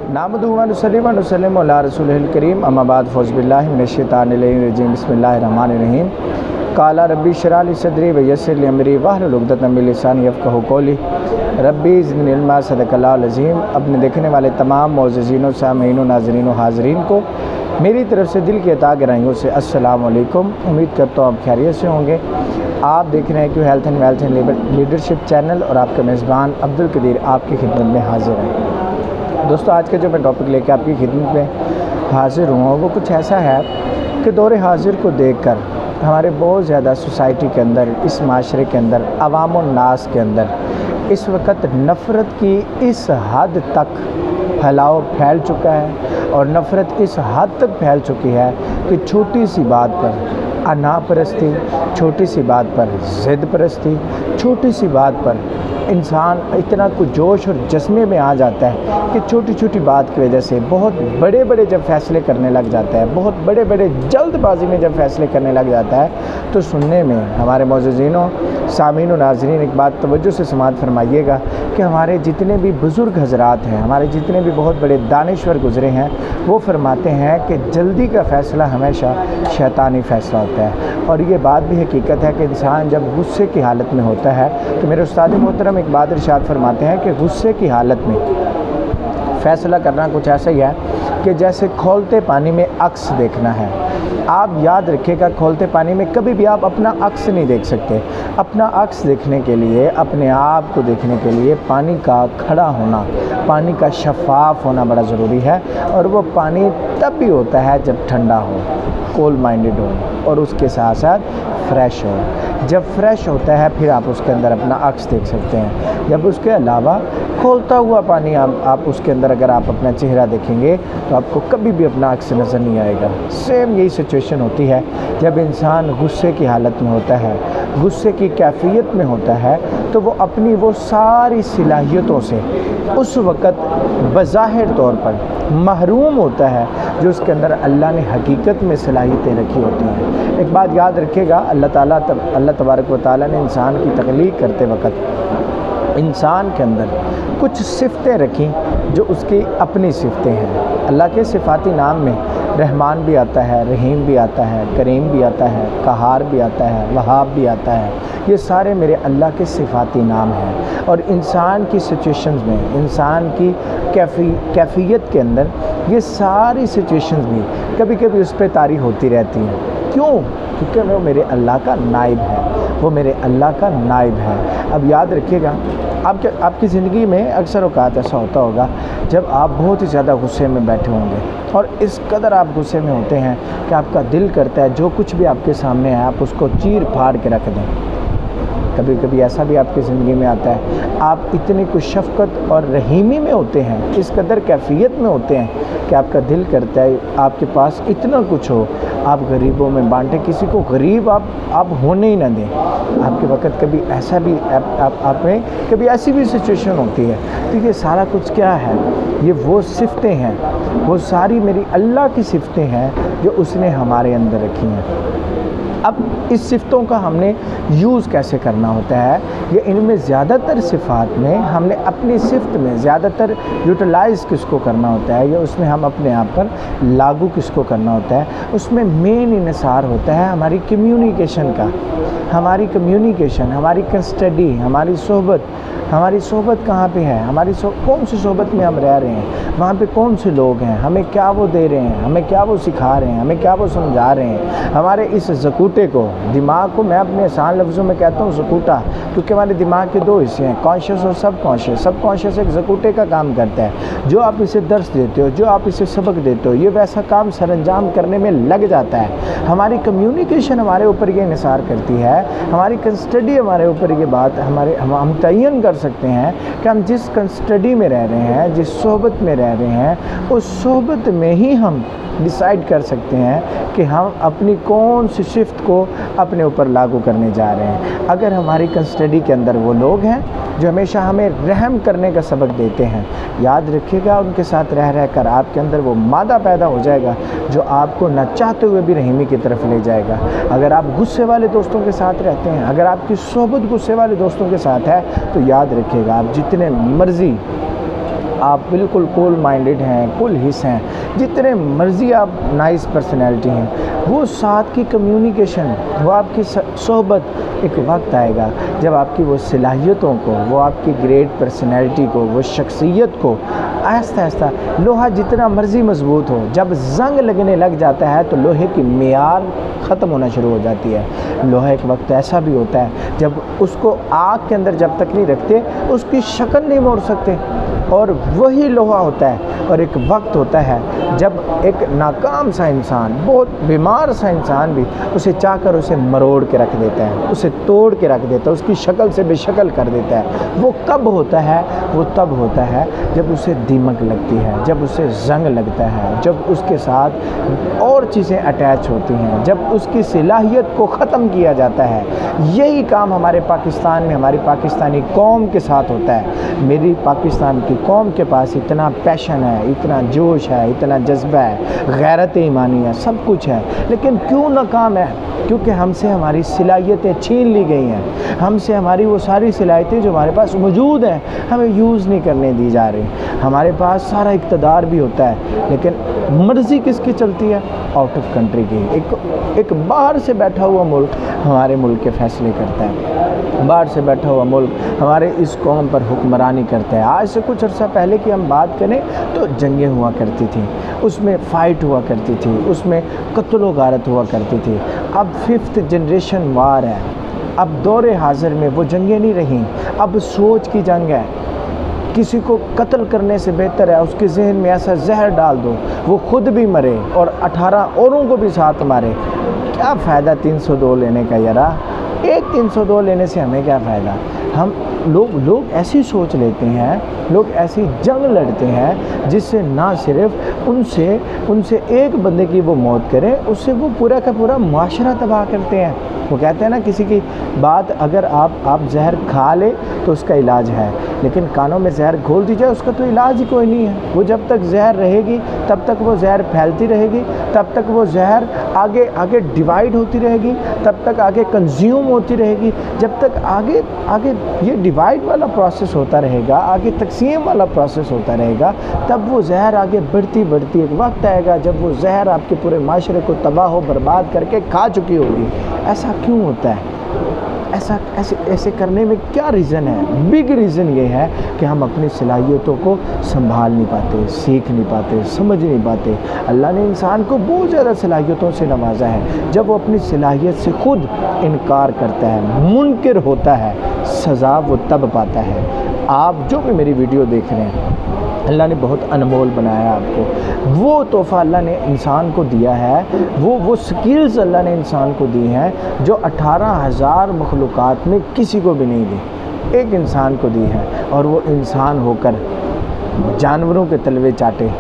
नामदुहु व नुसल्ली व नुसल्लिमु अला रसूलिहिल करीम अम्मा बाद फ़ौज़ु बिल्लाहि मिनश्शैतानिर रजीम बिस्मिल्लाहिर्रहमानिर रहीम क़ाला रब्बी इश्रह ली सदरी व यस्सिर ली अमरी वहलुल उक़दतम मिन लिसानी यफ़क़हू क़ौली रब्बी ज़िदनी इल्मा सदक़ल्लाहुल अज़ीम। अपने देखने वाले तमाम मुअज़्ज़िज़ीन, सामीईन, नाज़रीन, हाज़रीन को मेरी तरफ़ से दिल की अता गहराइयों से अस्सलामु अलैकुम। उम्मीद करता हूँ आप खैरियत से होंगे। आप देख रहे हैं कि health and wealth and leadership channel और आपका मेज़बान अब्दुल कदीर आपकी खिदमत में हाज़िर है। दोस्तों, आज का जो मैं टॉपिक लेकर आपकी खिदमत में हाज़िर हुआ वो कुछ ऐसा है कि दौरे हाज़िर को देखकर हमारे बहुत ज़्यादा सोसाइटी के अंदर, इस माशरे के अंदर, अवाम नास के अंदर इस वक्त नफ़रत की इस हद तक फैल चुका है और नफ़रत इस हद तक फैल चुकी है कि छोटी सी बात पर अना परस्ती, छोटी सी बात पर ज़िद परस्ती, छोटी सी बात पर इंसान इतना कुछ जोश और जज्बे में आ जाता है कि छोटी छोटी बात की वजह से बहुत बड़े बड़े जब फ़ैसले करने लग जाता है, बहुत बड़े बड़े जल्दबाजी में जब फ़ैसले करने लग जाता है, तो सुनने में हमारे मुअज़्ज़िज़ीनों, सामीन और नाज़रीन एक बात तवज्जो से समाअत फरमाइएगा कि हमारे जितने भी बुज़ुर्ग हज़रात हैं, हमारे जितने भी बहुत बड़े दानिश्वर गुज़रे हैं, वो फरमाते हैं कि जल्दी का फ़ैसला हमेशा शैतानी फ़ैसला होता है। और ये बात भी हकीकत है कि इंसान जब गुस्से की हालत में होता है, तो मेरे उस्ताद मोहतरम एक बात इरशाद फरमाते हैं कि गुस्से की हालत में फ़ैसला करना कुछ ऐसा ही है कि जैसे खौलते पानी में अक्स देखना है। आप याद रखिएगा, खौलते पानी में कभी भी आप अपना अक्स नहीं देख सकते। अपना अक्स देखने के लिए, अपने आप को देखने के लिए पानी का खड़ा होना, पानी का शफाफ होना बड़ा ज़रूरी है। और वो पानी तब भी होता है जब ठंडा हो, कूल माइंडेड हो और उसके साथ साथ फ्रेश हो। जब फ्रेश होता है फिर आप उसके अंदर अपना अक्स देख सकते हैं। जब उसके अलावा खोलता हुआ पानी आप उसके अंदर अगर आप अपना चेहरा देखेंगे तो आपको कभी भी अपना अक्स नज़र नहीं आएगा। सेम यही सिचुएशन होती है जब इंसान गुस्से की हालत में होता है, गुस्से की कैफियत में होता है, तो वो अपनी वो सारी सलाहियतों से उस वक़्त बज़ाहिर तौर पर महरूम होता है जो उसके अंदर अल्लाह ने हकीकत में सलाहियतें रखी होती हैं। एक बात याद रखिएगा, अल्लाह तबारक व तआला ने इंसान की तख्लीक करते वक़्त इंसान के अंदर कुछ सिफ़तें रखी जो उसकी अपनी सिफ़तें हैं। अल्लाह के सिफ़ाती नाम में रहमान भी आता है, रहीम भी आता है, करीम भी आता है, कहार भी आता है, वहाब भी आता है। ये सारे मेरे अल्लाह के सिफ़ाती नाम हैं। और इंसान की सिचुएशंस में, इंसान की कैफियत के अंदर ये सारी सिचुएशंस भी कभी कभी उस पर तारी होती रहती हैं। क्यों? क्योंकि वो मेरे अल्लाह का नाइब है, वो मेरे अल्लाह का नाइब है। अब याद रखिएगा, आपकी ज़िंदगी में अक्सर औक़ात ऐसा होता होगा जब आप बहुत ही ज़्यादा गुस्से में बैठे होंगे और इस कदर आप गुस्से में होते हैं कि आपका दिल करता है जो कुछ भी आपके सामने है आप उसको चीर फाड़ के रख दें। कभी कभी ऐसा भी आपकी ज़िंदगी में आता है, आप इतनी कुछ शफ़क़त और रहीमी में होते हैं, इस कदर कैफियत में होते हैं कि आपका दिल करता है आपके पास इतना कुछ हो, आप गरीबों में बांटें, किसी को गरीब आप होने ही ना दें। आपके वक़्त कभी ऐसा भी आप में कभी ऐसी भी सिचुएशन होती है। तो ये सारा कुछ क्या है? ये वो सिफ़तें हैं, वो सारी मेरी अल्लाह की सिफ़तें हैं जो उसने हमारे अंदर रखी हैं। अब इस सिफ़तों का हमने यूज़ कैसे करना होता है, ये इनमें ज़्यादातर सिफ़ात में हमने अपनी सिफ़त में ज़्यादातर यूटिलाइज़ किसको करना होता है या उसमें हम अपने आप पर लागू किसको करना होता है, उसमें मेन इन्हिसार होता है हमारी कम्युनिकेशन का। हमारी कम्युनिकेशन, हमारी स्टडी, हमारी सोहबत कहाँ पे है, कौन सी सोहबत में हम रह रहे हैं, वहाँ पे कौन से लोग हैं, हमें क्या वो दे रहे हैं, हमें क्या वो सिखा रहे हैं, हमें क्या वो समझा रहे हैं। हमारे इस ज़कूर ज़कूटे को, दिमाग को मैं अपने आसान लफ्ज़ों में कहता हूँ ज़कूटा, क्योंकि हमारे दिमाग के दो हिस्से हैं, कॉन्शियस और सब कॉन्शियस। सब कॉन्शियस एक ज़कूटे का काम करता है। जो आप इसे दर्स देते हो, जो आप इसे सबक देते हो, ये वैसा काम सरअंजाम करने में लग जाता है। हमारी कम्युनिकेशन हमारे ऊपर ये निसार करती है, हमारी कंस्टडी हमारे ऊपर ये बात हम तयन कर सकते हैं कि हम जिस कंस्टडी में रह रहे हैं, जिस सोहबत में रह रहे हैं, उस सोहबत में ही हम डिसाइड कर सकते हैं कि हम अपनी कौन सी शिफ्ट को अपने ऊपर लागू करने जा रहे हैं। अगर हमारी कंस्टडी के अंदर वो लोग हैं जो हमेशा हमें रहम करने का सबक देते हैं, याद रखिएगा उनके साथ रह रह कर आपके अंदर वो मादा पैदा हो जाएगा जो आपको न चाहते हुए भी रहीमी की तरफ ले जाएगा। अगर आप गुस्से वाले दोस्तों के साथ रहते हैं, अगर आपकी सोहबत गुस्से वाले दोस्तों के साथ है, तो याद रखिएगा आप जितने मर्ज़ी आप बिल्कुल कूल माइंडेड हैं, कूल हिस्स हैं, जितने मर्ज़ी आप नाइस पर्सनैलिटी हैं, वो साथ की कम्युनिकेशन, वो आपकी सोहबत, एक वक्त आएगा जब आपकी वो सलाहियतों को, वो आपकी ग्रेट पर्सनैलिटी को, वो शख्सियत को आहिस्ता आहिस्ता, लोहा जितना मर्ज़ी मजबूत हो, जब जंग लगने लग जाता है तो लोहे की मियार ख़त्म होना शुरू हो जाती है। लोहा एक वक्त ऐसा भी होता है जब उसको आग के अंदर जब तक नहीं रखते उसकी शक्ल नहीं मोड़ सकते, और वही लोहा होता है। और एक वक्त होता है जब एक नाकाम सा इंसान, बहुत बीमार सा इंसान भी उसे चाहकर उसे मरोड़ के रख देता है, उसे तोड़ के रख देता है, उसकी शक्ल से बेशक्ल कर देता है। वो कब होता है? वो तब होता है जब उसे दीमक लगती है, जब उसे जंग लगता है, जब उसके साथ और चीज़ें अटैच होती हैं, जब उसकी सलाहियत को ख़त्म किया जाता है। यही काम हमारे पाकिस्तान में, हमारी पाकिस्तानी कौम के साथ होता है। मेरी पाकिस्तान की कौम के पास इतना पैशन है, इतना जोश है, इतना जज्बा है, गैरत ईमानी है, सब कुछ है, लेकिन क्यों नाकाम है? क्योंकि हमसे हमारी सलाहियतें छीन ली गई हैं। हमसे हमारी वो सारी सलाहियतें जो हमारे पास मौजूद हैं, हमें यूज़ नहीं करने दी जा रही। हमारे पास सारा इक़्तिदार भी होता है, लेकिन मर्ज़ी किसकी चलती है? आउट ऑफ कंट्री की। एक बाहर से बैठा हुआ मुल्क हमारे मुल्क के फ़ैसले करता है, बाहर से बैठा हुआ मुल्क हमारे इस कौम पर हुक्मरानी करता है। आज से कुछ अर्सा पहले की हम बात करें तो जंगें हुआ करती थी, उसमें फ़ाइट हुआ करती थी, उसमें कत्ल व गारत हुआ करती थी। अब 5th जनरेशन वार है। अब दौरे हाज़िर में वो जंगें नहीं रहीं, अब सोच की जंग है। किसी को कत्ल करने से बेहतर है उसके जहन में ऐसा जहर डाल दो वो खुद भी मरे और 18 औरों को भी साथ मारे। क्या फ़ायदा 302 लेने का यारा? एक 302 लेने से हमें क्या फ़ायदा? हम लोग ऐसी सोच लेते हैं, लोग ऐसी जंग लड़ते हैं जिससे ना सिर्फ उनसे एक बंदे की वो मौत करें, उससे वो पूरा का पूरा माशरा तबाह करते हैं। वो कहते हैं ना, किसी की बात अगर आप जहर खा ले तो उसका इलाज है, लेकिन कानों में जहर घोल दी जाए उसका तो इलाज ही कोई नहीं है। वो जब तक जहर रहेगी तब तक वो जहर फैलती रहेगी, तब तक वो जहर आगे डिवाइड होती रहेगी, तब तक आगे कंज्यूम होती रहेगी। जब तक आगे ये डिवाइड वाला प्रोसेस होता रहेगा, आगे तकसीम वाला प्रोसेस होता रहेगा, तब वो जहर आगे बढ़ती एक वक्त आएगा जब वो जहर आपके पूरे माशरे को तबाह बर्बाद करके खा चुकी होगी। ऐसा क्यों होता है? ऐसे करने में क्या रीज़न है? बिग रीज़न ये है कि हम अपनी सलाहियतों को संभाल नहीं पाते, सीख नहीं पाते, समझ नहीं पाते। अल्लाह ने इंसान को बहुत ज़्यादा सलाहियतों से नवाजा है। जब वो अपनी सलाहियत से ख़ुद इनकार करता है, मुनकिर होता है, सज़ा वो तब पाता है। आप जो भी मेरी वीडियो देख रहे हैं, अल्लाह ने बहुत अनमोल बनाया आपको। वो तोहफ़ा अल्लाह ने इंसान को दिया है, वो स्किल्स अल्लाह ने इंसान को दी हैं जो 18,000 मखलूक़ात में किसी को भी नहीं दी, एक इंसान को दी है। और वो इंसान होकर जानवरों के तलवे चाटे,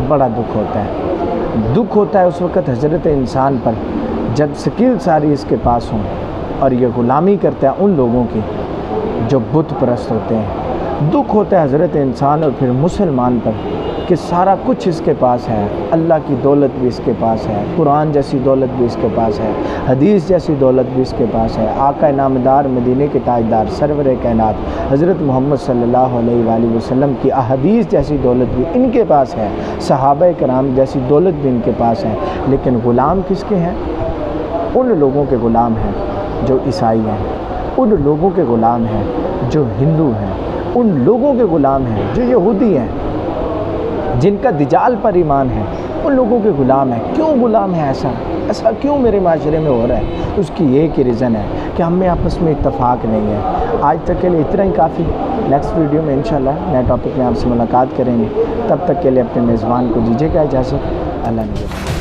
बड़ा दुख होता है। दुख होता है उस वक़्त हज़रत इंसान पर जब स्किल सारी इसके पास हों और ये ग़ुलामी करता है उन लोगों की जो बुत परस्त होते हैं। दुख होता है हज़रत इंसान और फिर मुसलमान पर कि सारा कुछ इसके पास है, अल्लाह की दौलत भी इसके पास है, कुरान जैसी दौलत भी इसके पास है, हदीस जैसी दौलत भी इसके पास है। आका नामदार मदीने के ताजदार सरवर कायनात हज़रत मोहम्मद सल्लल्लाहु अलैहि वसल्लम की अहदीस जैसी दौलत भी इनके पास है, सहाबा कराम जैसी दौलत भी इनके पास है। लेकिन ग़ुलाम किसके हैं? उन लोगों के ग़ुलाम हैं जो ईसाई हैं, उन लोगों के ग़ुलाम हैं जो हिंदू हैं, उन लोगों के ग़ुलाम हैं जो यहूदी हैं, जिनका दिजाल पर ईमान है, उन लोगों के ग़ुलाम है। क्यों ग़ुलाम है? ऐसा ऐसा क्यों मेरे माशरे में हो रहा है? उसकी एक ही रीज़न है कि हम में आपस में इत्तेफाक नहीं है। आज तक के लिए इतना ही काफ़ी। नेक्स्ट वीडियो में इंशाल्लाह नए टॉपिक में आपसे मुलाकात करेंगे। तब तक के लिए अपने मेज़बान को दीजिएगा इजाज़त। अल्लाह ने